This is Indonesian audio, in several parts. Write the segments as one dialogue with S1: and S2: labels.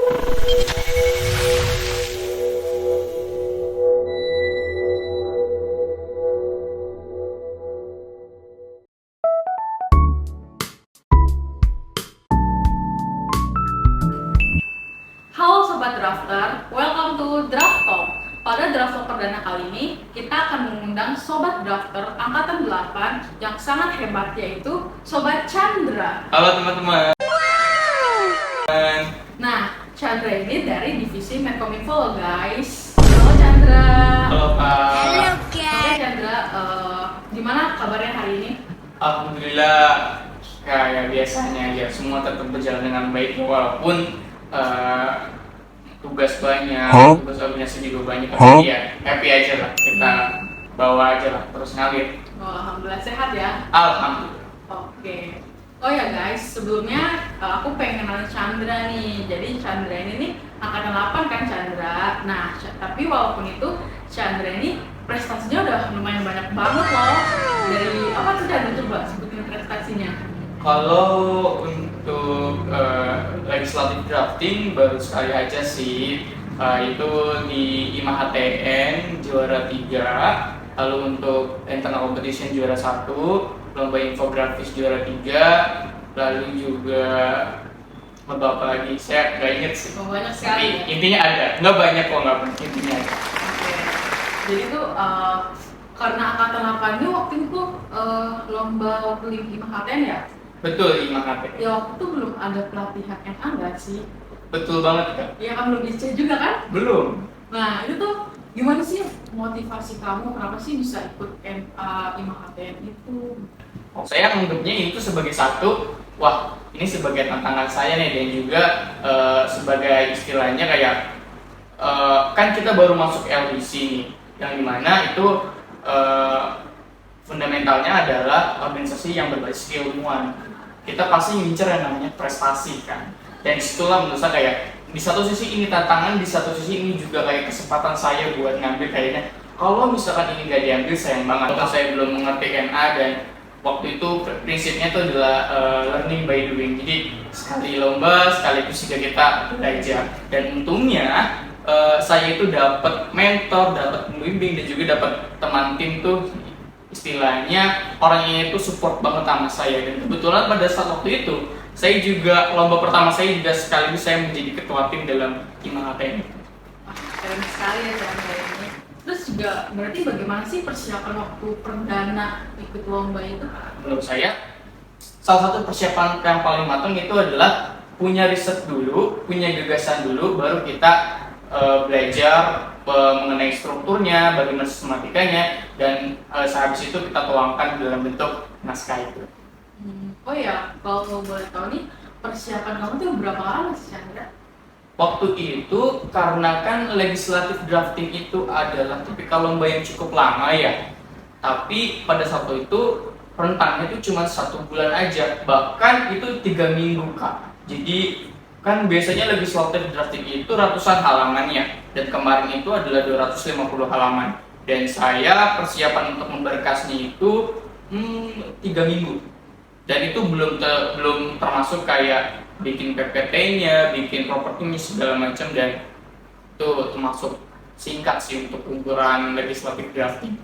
S1: Halo Sobat Drafter, welcome to Draft Talk. Pada Draft Talk perdana kali ini, kita akan mengundang Sobat Drafter Angkatan 8 yang sangat hebat, yaitu Sobat Chandra.
S2: Halo teman-teman.
S1: Nah, Chandra ini dari divisi Menkominfo loh guys. Halo Chandra.
S2: Halo Pak.
S1: Oke Chandra, gimana kabarnya hari ini?
S2: Alhamdulillah kayak biasanya ya, semua tetap berjalan dengan baik walaupun tugas banyak, tugas organisasi juga banyak, tapi ya happy aja lah, kita bawa aja lah, terus ngalir.
S1: Oh, alhamdulillah sehat ya.
S2: Alhamdulillah.
S1: Oke. Oh ya guys, sebelumnya aku pengen kenalin Chandra nih. Jadi Chandra ini nih angkatan 8 kan Chandra. Nah, tapi walaupun itu Chandra ini prestasinya udah lumayan banyak banget loh. Dari apa tuh Chandra, coba sebutin prestasinya.
S2: Kalau untuk legislative drafting baru sekali aja sih, itu di IMA HTN juara 3, lalu untuk internal competition juara 1, lomba infografis juara 3, lalu juga lomba apa lagi, saya nggak inget sih.
S1: Oh, banyak
S2: Tapi
S1: sekali ya.
S2: intinya ada, nggak banyak kok, nggak banyak, intinya ada.
S1: Oke. Jadi tuh karena angkatan 8 ini waktu itu lomba waktu IMA HTN ya?
S2: Betul, IMA HTN.
S1: Ya waktu itu belum ada pelatihan NA nggak sih?
S2: Betul banget kan?
S1: Ya kan belum IC juga kan?
S2: Belum.
S1: Nah itu tuh gimana sih motivasi kamu, kenapa sih bisa ikut NA IMA HTN itu?
S2: Saya menganggapnya itu sebagai satu, wah ini sebagai tantangan saya nih, dan juga sebagai istilahnya kayak kan kita baru masuk LDC nih, yang dimana itu fundamentalnya adalah organisasi yang berbasis keilmuan. Kita pasti ngincer yang namanya prestasi kan, dan disitulah menurut saya kayak di satu sisi ini tantangan, di satu sisi ini juga kayak kesempatan saya buat ngambil kayaknya. Kalau misalkan ini gak diambil sayang banget. Kalau saya belum mengerti NA, dan waktu itu prinsipnya itu adalah learning by doing. Jadi sekali lomba sekaligus juga kita belajar. Dan untungnya saya itu dapat mentor, dapat pembimbing, dan juga dapat teman tim tuh, istilahnya orangnya itu support banget sama saya. Dan kebetulan pada saat waktu itu saya juga lomba pertama saya juga sekaligus saya menjadi ketua tim dalam IMA HTN.
S1: Wah, keren sekali ya Chandra ini. Terus juga berarti bagaimana sih persiapan waktu perdana ikut lomba itu?
S2: Menurut saya salah satu persiapan yang paling matang itu adalah punya riset dulu, punya gagasan dulu, baru kita belajar mengenai strukturnya, bagaimana sistematikanya, dan sehabis itu kita tuangkan dalam bentuk naskah itu.
S1: Oh ya, kalau boleh tahu nih persiapan kamu tuh berapa lama sih Chandra?
S2: Waktu itu karena kan legislative drafting itu adalah tipikal lomba yang cukup lama ya, tapi pada saat itu rentangnya itu cuma 1 bulan aja, bahkan itu 3 minggu Kak. Jadi kan biasanya legislative drafting itu ratusan halamannya, dan kemarin itu adalah 250 halaman, dan saya persiapan untuk memberkasnya itu 3 minggu, dan itu belum termasuk kayak bikin PPT-nya, bikin propertinya segala macam, dan itu termasuk singkat sih untuk ukuran legislative drafting.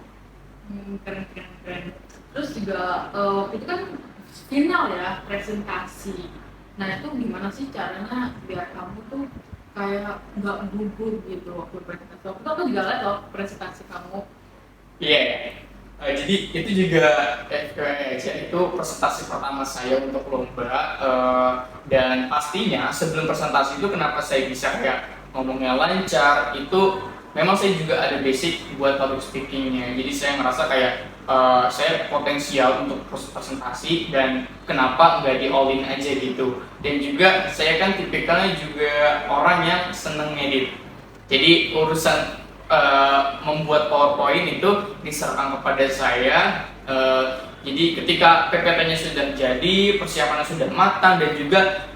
S1: Keren. Terus juga itu kan final ya, presentasi. Nah itu gimana sih caranya biar kamu tuh kayak nggak gugup gitu waktu presentasi? Waktu itu aku juga lihat loh presentasi kamu.
S2: Iya, jadi itu juga itu presentasi pertama saya untuk lomba, dan pastinya sebelum presentasi itu kenapa saya bisa kayak ngomongnya lancar, itu memang saya juga ada basic buat public speakingnya. Jadi saya ngerasa kayak saya potensial untuk presentasi, dan kenapa nggak di all in aja gitu. Dan juga saya kan tipikalnya juga orang yang seneng ngedit, jadi urusan membuat PowerPoint itu diserahkan kepada saya. Jadi ketika PPT-nya sudah jadi, persiapannya sudah matang, dan juga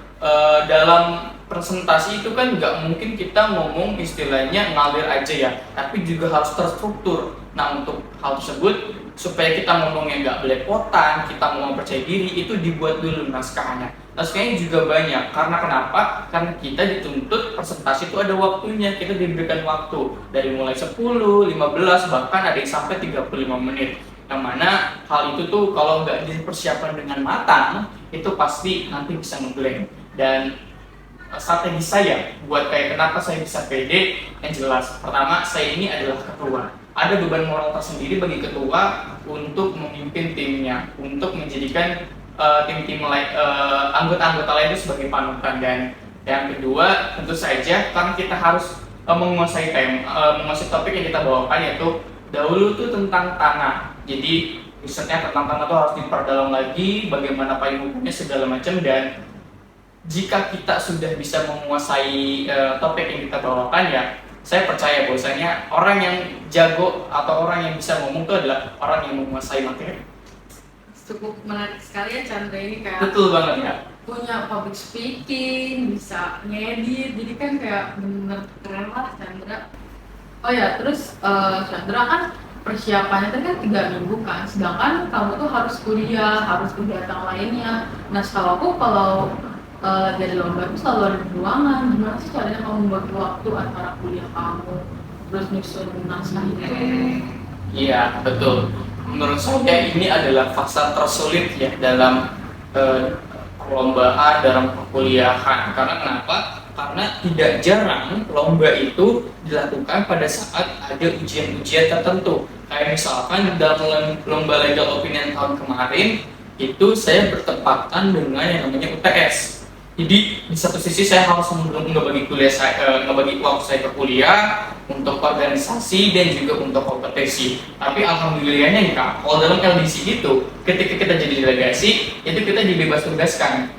S2: dalam presentasi itu kan nggak mungkin kita ngomong istilahnya ngalir aja ya, tapi juga harus terstruktur. Nah untuk hal tersebut supaya kita ngomongnya nggak belepotan, kita ngomong percaya diri, itu dibuat dulu naskahnya. Naskahnya juga banyak, karena kenapa? Karena kita dituntut presentasi itu ada waktunya, kita diberikan waktu dari mulai 10, 15, bahkan ada yang sampai 35 menit. Yang mana hal itu tuh kalau nggak dipersiapkan dengan matang, itu pasti nanti bisa ngeblank. Dan strategi saya buat kayak kenapa saya bisa pede, yang jelas pertama, saya ini adalah ketua, ada beban moral tersendiri bagi ketua untuk memimpin timnya, untuk menjadikan tim-tim anggota-anggota lain itu sebagai panutan. Dan yang kedua, tentu saja karena kita harus menguasai menguasai topik yang kita bawakan, yaitu dahulu tuh tentang tanah. Jadi risetnya tentang tanah itu harus diperdalam lagi, bagaimana payung hukumnya segala macam. Dan jika kita sudah bisa menguasai topik yang kita bawakan, ya saya percaya bahwasanya orang yang jago atau orang yang bisa ngomong itu adalah orang yang menguasai materi.
S1: Cukup menarik sekali ya Chandra ini, kayak
S2: Betul banget ya.
S1: punya public speaking, bisa ngedit, jadi kan kayak bener keren lah Chandra. Oh ya, terus Chandra kan persiapannya tadi kan 3 minggu kan, sedangkan kamu tuh harus kuliah, harus kegiatan lainnya. Nah kalau jadi lomba itu selalu ada ruangan. Gimana sih caranya kamu membagi waktu antara kuliah kamu terus nyusun naskah itu?
S2: Iya, betul. Menurut saya ini adalah fase tersulit ya dalam perlombaan, dalam perkuliahan. Karena kenapa? Karena tidak jarang lomba itu dilakukan pada saat ada ujian-ujian tertentu. Kayak misalkan dalam lomba legal opinion tahun kemarin, itu saya bertepatan dengan yang namanya UTS. Jadi di satu sisi saya harus ngebagi waktu saya ke kuliah, untuk organisasi dan juga untuk kompetisi. Tapi alhamdulillahnya nih Kak, kalau dalam LDC itu, ketika kita jadi delegasi, itu kita dibebas tugaskan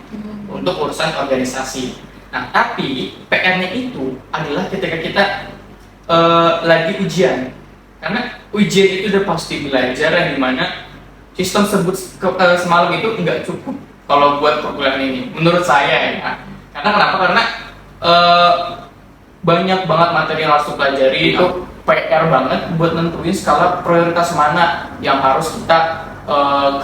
S2: untuk urusan organisasi. Nah, tapi PR-nya itu adalah ketika kita lagi ujian. Karena ujian itu udah pasti belajar, yang dimana sistem semalam itu nggak cukup kalau buat perkuliahan ini, menurut saya ya. Karena kenapa? Karena banyak banget materi yang harus dipelajari, itu PR banget buat nentuin skala prioritas mana yang harus kita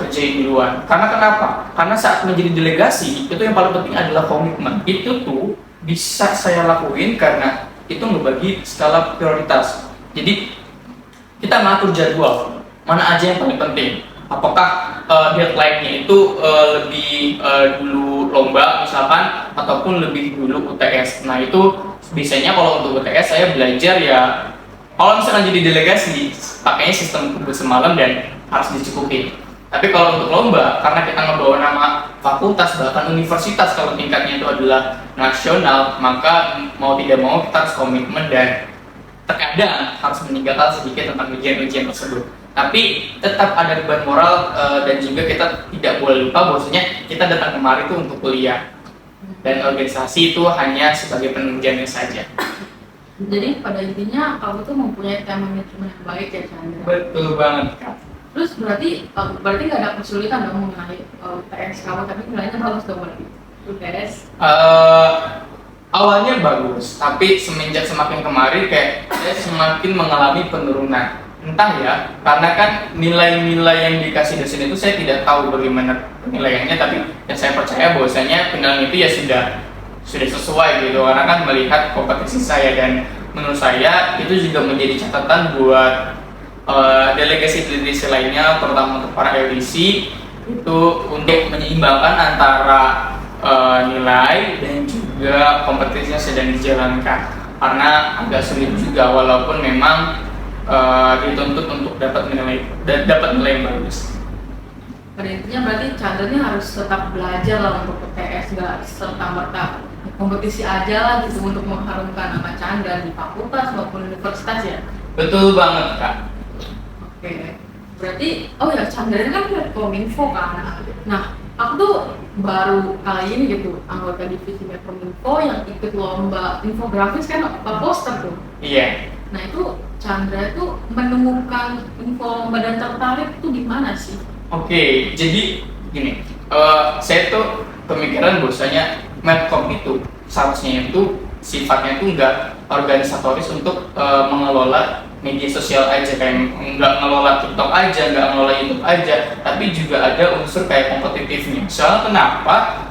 S2: kerjain duluan. Karena kenapa? Karena saat menjadi delegasi, itu yang paling penting adalah komitmen. Itu tuh bisa saya lakuin karena itu ngebagi skala prioritas. Jadi kita ngatur jadwal, mana aja yang paling penting. Apakah deadline-nya itu lebih dulu lomba misalkan, ataupun lebih dulu UTS. Nah itu biasanya kalau untuk UTS saya belajar ya, kalau misalkan jadi delegasi pakainya sistem kumpul semalam dan harus dicukupi. Tapi kalau untuk lomba, karena kita ngebawa nama fakultas bahkan universitas kalau tingkatnya itu adalah nasional, maka mau tidak mau kita harus komitmen dan terkadang harus meninggalkan sedikit tentang ujian-ujian tersebut. Tapi tetap ada beban moral dan juga kita tidak boleh lupa bahwasanya kita datang kemari itu untuk kuliah dan organisasi itu hanya sebagai penunjangnya saja.
S1: Jadi pada intinya kamu tuh mempunyai time management yang baik ya Chandra.
S2: Betul banget Kak.
S1: Terus berarti nggak ada kesulitan dong mengenai UTS kamu, tapi nilainya bagus dong berarti UTS?
S2: Awalnya bagus, tapi semenjak semakin kemari kayak saya semakin mengalami penurunan. Entah ya, karena kan nilai-nilai yang dikasih dosen itu saya tidak tahu bagaimana penilaiannya, tapi yang saya percaya bahwasanya penilaian itu ya sudah sesuai gitu, karena kan melihat kompetisi saya. Dan menurut saya itu juga menjadi catatan buat delegasi-delegasi lainnya, terutama untuk para LDC, itu untuk menyeimbangkan antara nilai dan juga kompetisinya sedang dijalankan. Karena agak sulit juga, walaupun memang dituntut untuk dapat nilai yang bagus.
S1: Pada intinya berarti Chandra ini harus tetap belajar lah untuk UTS, nggak serta-merta kompetisi aja lah gitu untuk mengharumkan nama Chandra di fakultas maupun universitas ya.
S2: Betul banget Kak.
S1: Oke, berarti ya Chandra ini kan udah Kominfo kan. Nah, aku tuh baru kali ini gitu anggota divisi Kominfo yang ikut lomba infografis kan, poster tuh.
S2: Iya.
S1: Nah itu Chandra itu menemukan info lomba dan tertarik itu di mana sih?
S2: Oke, jadi gini, saya tuh pemikiran bahwasanya Medcom itu seharusnya itu sifatnya itu enggak organisatoris untuk mengelola media sosial aja, kayak nggak ngelola TikTok aja, nggak ngelola YouTube aja, tapi juga ada unsur kayak kompetitifnya. Soalnya kenapa?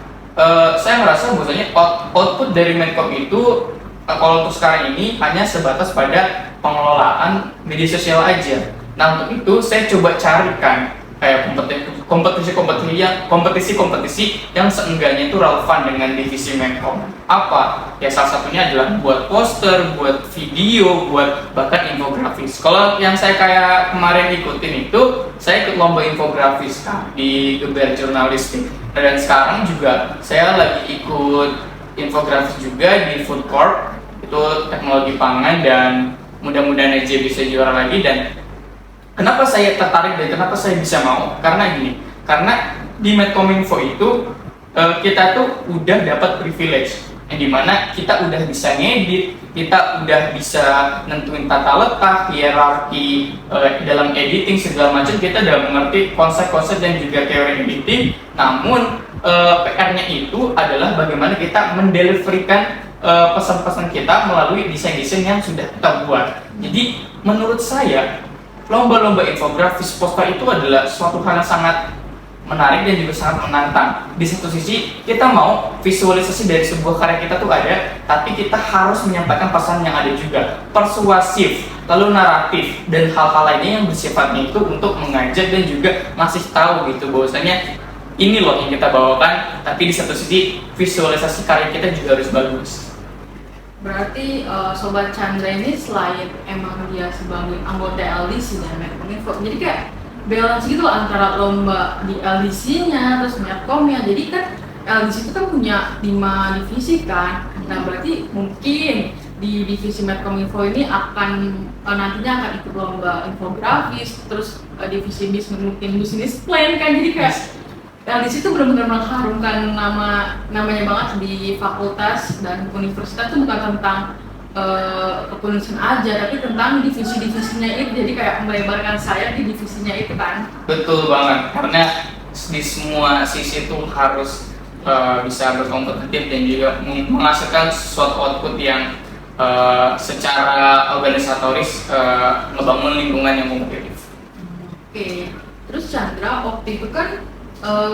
S2: Saya merasa bahwasanya output dari Medcom itu kalau untuk sekarang ini hanya sebatas pada pengelolaan media sosial aja. Nah, untuk itu saya coba carikan kayak kompetisi-kompetisi yang seenggaknya itu relevan dengan divisi Medcom. Apa? Ya salah satunya adalah buat poster, buat video, buat bahkan infografis. Kalau yang saya kayak kemarin ikutin itu, saya ikut lomba infografis di Geber Jurnalistik. Dan sekarang juga saya lagi ikut infografis juga di Food Corp, itu teknologi pangan, dan mudah-mudahan aja bisa juara lagi. Dan kenapa saya tertarik dan kenapa saya bisa mau? Karena gini, karena di Medcominfo itu kita tuh udah dapat privilege, yang dimana kita udah bisa ngedit, kita udah bisa nentuin tata letak, hierarki dalam editing segala macam, kita udah mengerti konsep-konsep dan juga teori editing. Namun PR-nya itu adalah bagaimana kita mendeliverkan pesan-pesan kita melalui desain-desain yang sudah kita buat. Jadi menurut saya lomba-lomba infografis poster itu adalah suatu hal yang sangat menarik dan juga sangat menantang. Di satu sisi kita mau visualisasi dari sebuah karya kita tuh ada, tapi kita harus menyampaikan pesan yang ada juga, persuasif, lalu naratif, dan hal-hal lainnya yang bersifatnya itu untuk mengajak dan juga ngasih tahu gitu bahwasanya ini loh yang kita bawakan. Tapi di satu sisi visualisasi karya kita juga harus bagus.
S1: Berarti Sobat Chandra ini selain emang dia sebagai anggota LDC dan Medcominfo, jadi kayak balance gitu loh antara lomba di LDC-nya terus Medcom-nya. Jadi kan LDC itu kan punya 5 divisi kan. Nah berarti mungkin di divisi Medcominfo ini akan nantinya akan ikut lomba infografis, terus divisi mungkin bisnis plan kan. Jadi kayak LDC itu benar-benar mengharumkan namanya banget di fakultas dan universitas. Itu bukan tentang kepenulisan aja, tapi tentang divisi-divisinya itu. Jadi kayak melebarkan saya di divisinya itu kan.
S2: Betul banget, karena di semua sisi itu harus bisa berkompetitif dan juga menghasilkan suatu output yang secara organisatoris ngebangun lingkungan yang kompetitif.
S1: Oke, terus Chandra, waktu itu kan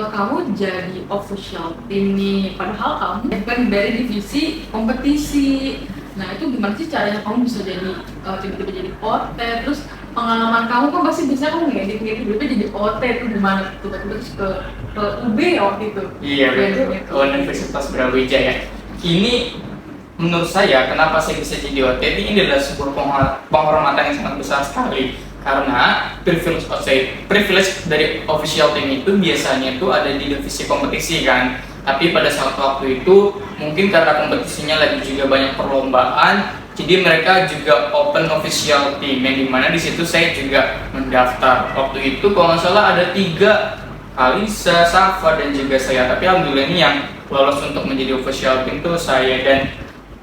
S1: kamu jadi official team nih, padahal kamu bukan dari divisi kompetisi. Nah itu gimana sih caranya kamu bisa jadi tiba-tiba jadi OT? Terus pengalaman kamu kan pasti bisa kamu ngedit dulu jadi OT itu gimana? Tiba-tiba terus ke UB ya waktu itu?
S2: Iya betul, ke Universitas Brawijaya. Ini menurut saya kenapa saya bisa jadi OT ini adalah sebuah penghormatan yang sangat besar sekali. Karena privilege dari official team itu biasanya itu ada di divisi kompetisi kan. Tapi pada saat waktu itu mungkin karena kompetisinya lagi juga banyak perlombaan, jadi mereka juga open official team, yang dimana di situ saya juga mendaftar. Waktu itu kalau nggak salah ada 3, Alisa, Safa, dan juga saya. Tapi alhamdulillah ini yang lolos untuk menjadi official team itu saya. Dan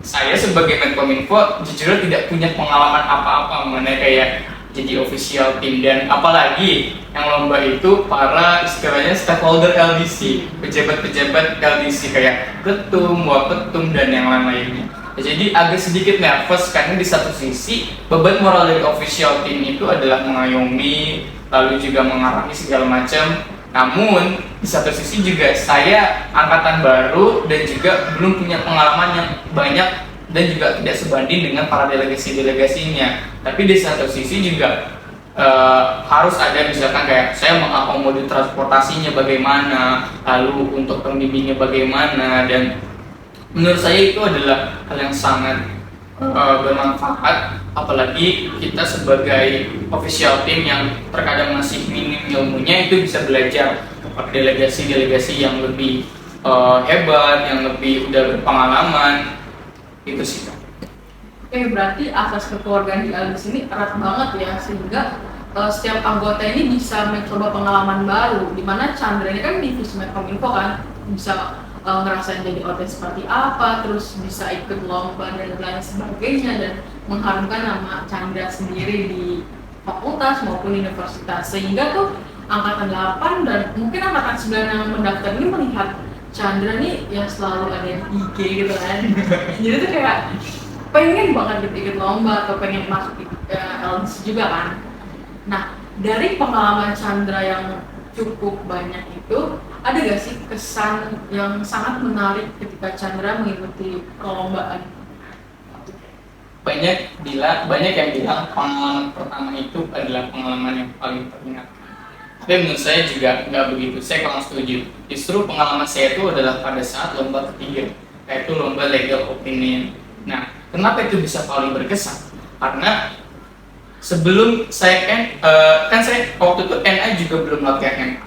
S2: saya sebagai Medcominfo jujur tidak punya pengalaman apa-apa mengenai kayak jadi official team, dan apalagi yang lomba itu para istilahnya stakeholder LDC, pejabat-pejabat LDC kayak ketum, waketum, dan yang lain-lainnya. Jadi agak sedikit nervous karena di satu sisi beban moral dari official team itu adalah mengayomi, lalu juga mengarahi segala macam. Namun di satu sisi juga saya angkatan baru dan juga belum punya pengalaman yang banyak dan juga tidak sebanding dengan para delegasi-delegasinya. Tapi di satu sisi juga harus ada misalkan kayak saya mengakomodir transportasinya bagaimana, lalu untuk pembimbingnya bagaimana, dan menurut saya itu adalah hal yang sangat bermanfaat, apalagi kita sebagai official team yang terkadang masih minim ilmunya itu bisa belajar kepada delegasi-delegasi yang lebih hebat, yang lebih udah berpengalaman. Itu sih.
S1: Oke, berarti asas kekeluargaan di LDC ini erat banget ya, sehingga setiap anggota ini bisa mencoba pengalaman baru. Dimana Chandra ini kan divisi Medcominfo kan, bisa ngerasain jadi OT seperti apa, terus bisa ikut lomba dan lain sebagainya, dan mengharumkan nama Chandra sendiri di fakultas maupun universitas. Sehingga tuh angkatan 8 dan mungkin angkatan 9 yang mendaftar ini melihat Chandra nih yang selalu ada di IG gitu kan. Jadi tuh kayak pengen banget gitu ikut lomba atau pengen masuk LDC juga kan. Nah, dari pengalaman Chandra yang cukup banyak itu, ada gak sih kesan yang sangat menarik ketika Chandra mengikuti perlombaan?
S2: Banyak yang bilang pengalaman pertama itu adalah pengalaman yang paling teringat. Tapi menurut saya juga nggak begitu. Saya kurang setuju. Justru pengalaman saya itu adalah pada saat lomba ketiga, yaitu lomba legal opinion. Nah, kenapa itu bisa paling berkesan? Karena sebelum saya kan saya waktu itu NA juga belum latihan MA.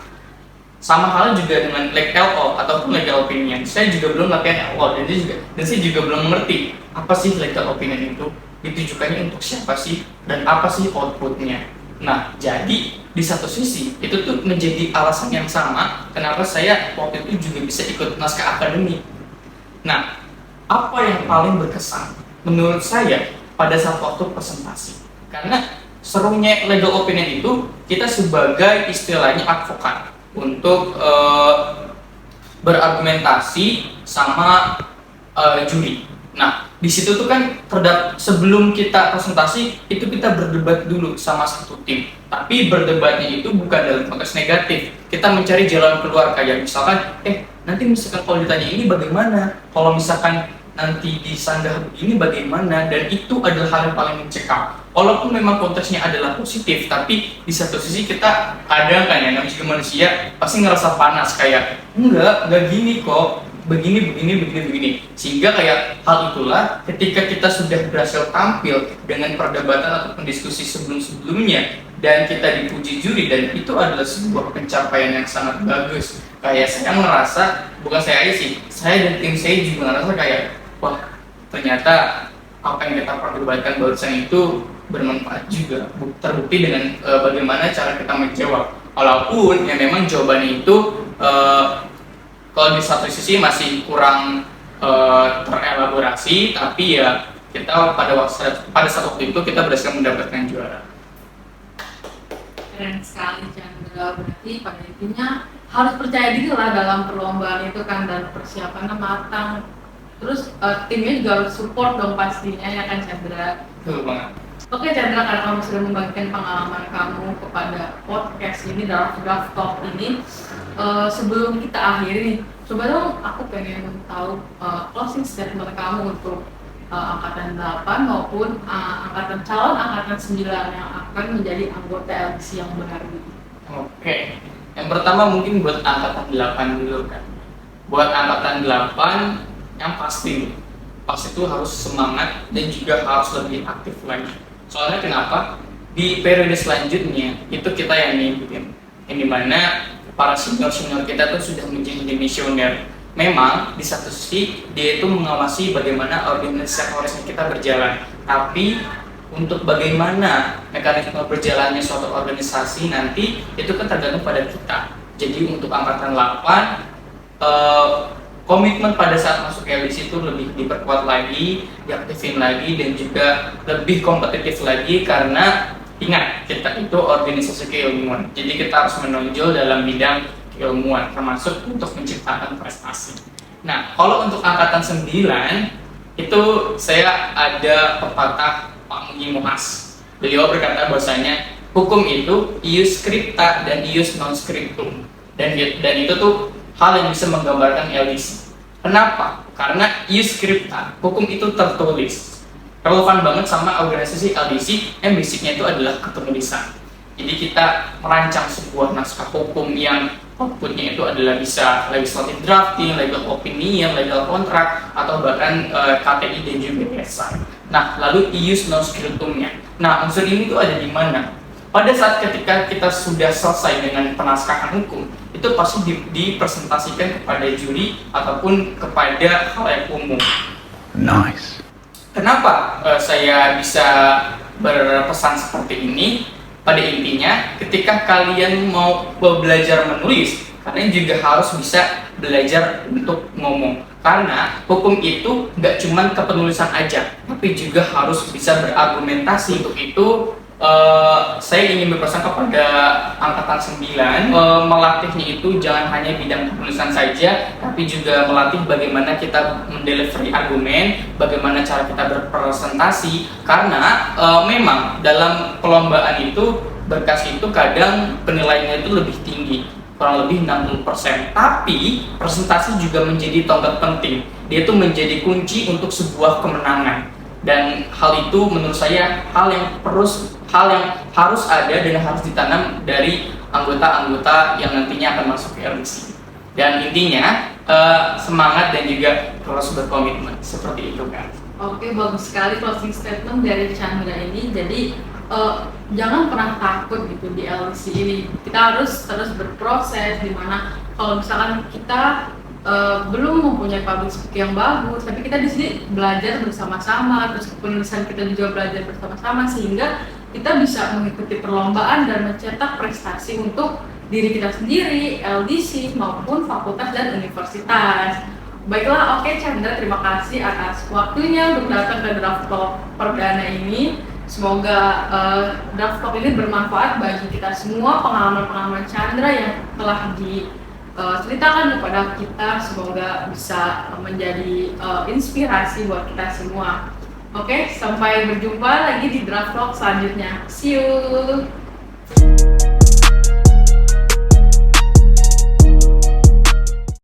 S2: Sama halnya juga dengan LO ataupun legal opinion. Saya juga belum latihan LO dan saya juga belum mengerti apa sih legal opinion itu, ditujukannya untuk siapa sih, dan apa sih outputnya. Nah, jadi di satu sisi itu tuh menjadi alasan yang sama kenapa saya waktu itu juga bisa ikut naskah akademik. Nah, apa yang paling berkesan menurut saya pada saat waktu presentasi? Karena serunya legal opinion itu kita sebagai istilahnya advokat untuk berargumentasi sama juri. Nah, di situ tuh kan sebelum kita presentasi itu kita berdebat dulu sama satu tim. Tapi berdebatnya itu bukan dalam konteks negatif. Kita mencari jalan keluar, kayak misalkan, nanti misalkan kalau ditanya ini bagaimana? Kalau misalkan nanti disanggah begini bagaimana? Dan itu adalah hal yang paling mencekam. Walaupun memang konteksnya adalah positif, tapi di satu sisi kita kadang kan ya, namanya juga manusia pasti ngerasa panas, kayak enggak gini kok, begini. Sehingga kayak hal itulah ketika kita sudah berhasil tampil dengan perdebatan atau diskusi sebelumnya dan kita dipuji juri, dan itu adalah sebuah pencapaian yang sangat bagus. Kayak saya ngerasa, bukan saya aja sih, saya dan tim saya juga ngerasa kayak, wah ternyata apa yang kita perdebatkan barusan itu bermanfaat juga, terbukti dengan bagaimana cara kita menjawab. Walaupun ya memang jawabannya itu kalau di satu sisi masih kurang terelaborasi, tapi ya kita pada saat waktu itu kita berhasil mendapatkan juara.
S1: Keren sekali Chandra, berarti pada intinya harus percaya diri lah dalam perlombaan itu kan, dan persiapannya matang. Terus timnya juga harus support dong pastinya, ya kan Chandra?
S2: Betul banget.
S1: Oke Chandra, karena kamu sudah membagikan pengalaman kamu kepada podcast ini dalam Draft Talk ini, sebelum kita akhiri, coba dong aku pengen tahu closing statement kamu untuk angkatan 8 maupun calon angkatan 9 yang akan menjadi anggota LDC yang baru.
S2: Oke, yang pertama mungkin buat angkatan 8 dulu kan. Buat angkatan 8 yang pasti itu harus semangat dan juga harus lebih aktif lagi. Soalnya kenapa? Di periode selanjutnya itu kita yang ngikutin, yang dimana para senior kita tuh sudah menjadi demisioner. Memang di satu sisi dia itu mengawasi bagaimana organisasi kita berjalan, tapi untuk bagaimana mekanisme berjalannya suatu organisasi nanti itu kan tergantung pada kita. Jadi untuk angkatan 8 komitmen pada saat masuk LDC itu lebih diperkuat lagi, diaktifin lagi, dan juga lebih kompetitif lagi, karena ingat kita itu organisasi keilmuan, jadi kita harus menonjol dalam bidang keilmuan termasuk untuk menciptakan prestasi. Nah, kalau untuk angkatan 9 itu saya ada pepatah Pak Mugi Muhas. Beliau berkata bahwasanya hukum itu ius scripta dan ius non scriptum, dan itu tuh hal yang bisa menggambarkan LDC. Kenapa? Karena ius scripta, hukum itu tertulis. Relevan banget sama organisasi LDC yang basicnya itu adalah kepenulisan. Jadi kita merancang sebuah naskah hukum yang outputnya itu adalah bisa legislative drafting, legal opinion, legal contract, atau bahkan KTI dan juga esai. Nah, lalu ius non scriptumnya. Nah, unsur ini tuh ada di mana? Pada saat ketika kita sudah selesai dengan penaskahan hukum, itu pasti dipresentasikan kepada juri ataupun kepada khalayak umum.
S3: Nice.
S2: Kenapa saya bisa berpesan seperti ini? Pada intinya, ketika kalian mau belajar menulis, kalian juga harus bisa belajar untuk ngomong. Karena hukum itu nggak cuma kepenulisan aja, tapi juga harus bisa berargumentasi. Untuk itu, Saya ingin berpesan kepada angkatan 9, melatihnya itu jangan hanya bidang penulisan saja, tapi juga melatih bagaimana kita mendelivery argumen, bagaimana cara kita berpresentasi, karena memang dalam perlombaan itu berkas itu kadang penilaiannya itu lebih tinggi, kurang lebih 60%, tapi presentasi juga menjadi tonggak penting. Dia itu menjadi kunci untuk sebuah kemenangan. Dan hal itu menurut saya hal yang harus ada dan harus ditanam dari anggota-anggota yang nantinya akan masuk ke LDC. Dan intinya semangat dan juga terus berkomitmen, seperti itu kan.
S1: Oke, bagus sekali closing statement dari Chandra ini. Jadi jangan pernah takut gitu di LDC ini. Kita harus terus berproses, dimana kalau misalkan kita belum mempunyai public speaking yang bagus, tapi kita di sini belajar bersama-sama, terus penulisan kita juga belajar bersama-sama, sehingga kita bisa mengikuti perlombaan dan mencetak prestasi untuk diri kita sendiri, LDC maupun fakultas dan universitas. Baiklah, oke Chandra, terima kasih atas waktunya untuk datang ke Draft Talk perdana ini. Semoga Draft Talk ini bermanfaat bagi kita semua, pengalaman-pengalaman Chandra yang telah ceritakan kepada kita, semoga bisa menjadi inspirasi buat kita semua. Oke, sampai berjumpa lagi di Draft Talk selanjutnya. See you!